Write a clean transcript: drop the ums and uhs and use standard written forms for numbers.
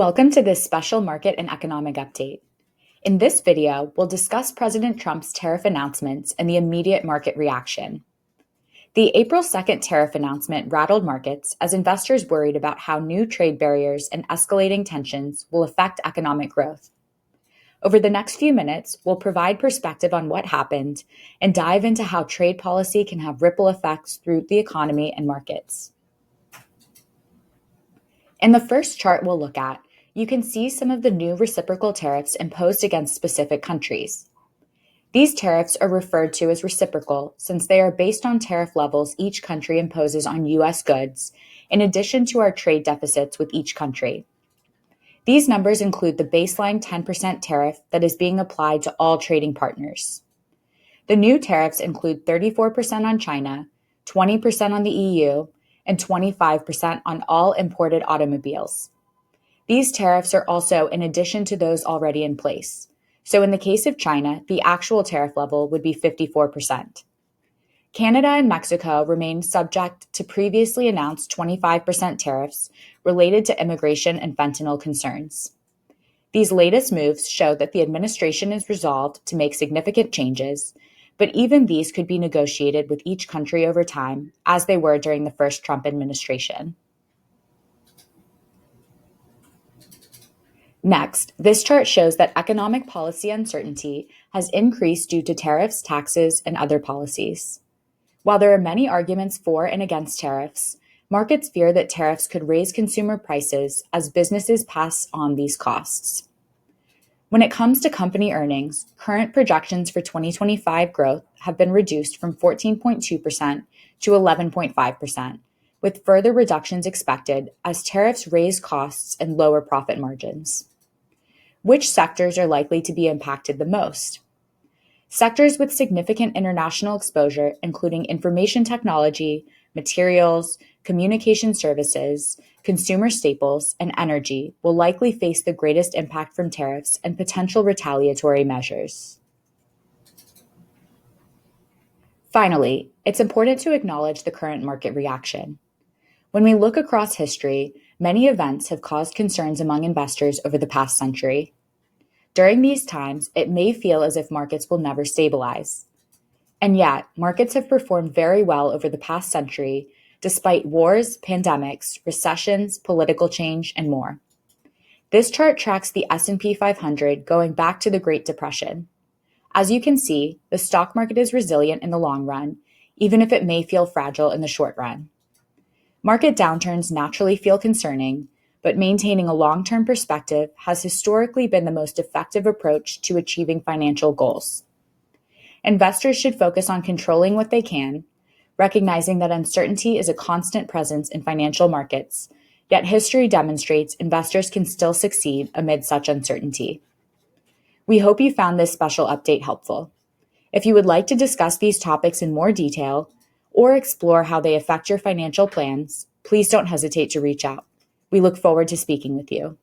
Welcome to this special market and economic update. In this video, we'll discuss President Trump's tariff announcements and the immediate market reaction. The April 2nd tariff announcement rattled markets as investors worried about how new trade barriers and escalating tensions will affect economic growth. Over the next few minutes, we'll provide perspective on what happened and dive into how trade policy can have ripple effects through the economy and markets. In the first chart we'll look at, you can see some of the new reciprocal tariffs imposed against specific countries. These tariffs are referred to as reciprocal since they are based on tariff levels each country imposes on U.S. goods, in addition to our trade deficits with each country. These numbers include the baseline 10% tariff that is being applied to all trading partners. The new tariffs include 34% on China, 20% on the EU, and 25% on all imported automobiles. These tariffs are also in addition to those already in place. So in the case of China, the actual tariff level would be 54%. Canada and Mexico remain subject to previously announced 25% tariffs related to immigration and fentanyl concerns. These latest moves show that the administration is resolved to make significant changes, but even these could be negotiated with each country over time, as they were during the first Trump administration. Next, this chart shows that economic policy uncertainty has increased due to tariffs, taxes, and other policies. While there are many arguments for and against tariffs, markets fear that tariffs could raise consumer prices as businesses pass on these costs. When it comes to company earnings, current projections for 2025 growth have been reduced from 14.2% to 11.5%, with further reductions expected as tariffs raise costs and lower profit margins. Which sectors are likely to be impacted the most? Sectors with significant international exposure, including information technology, materials, communication services, consumer staples, and energy, will likely face the greatest impact from tariffs and potential retaliatory measures. Finally, it's important to acknowledge the current market reaction. When we look across history, many events have caused concerns among investors over the past century. During these times, it may feel as if markets will never stabilize. And yet, markets have performed very well over the past century, despite wars, pandemics, recessions, political change, and more. This chart tracks the S&P 500 going back to the Great Depression. As you can see, the stock market is resilient in the long run, even if it may feel fragile in the short run. Market downturns naturally feel concerning, but maintaining a long-term perspective has historically been the most effective approach to achieving financial goals. Investors should focus on controlling what they can, recognizing that uncertainty is a constant presence in financial markets, yet history demonstrates investors can still succeed amid such uncertainty. We hope you found this special update helpful. If you would like to discuss these topics in more detail or explore how they affect your financial plans, please don't hesitate to reach out. We look forward to speaking with you.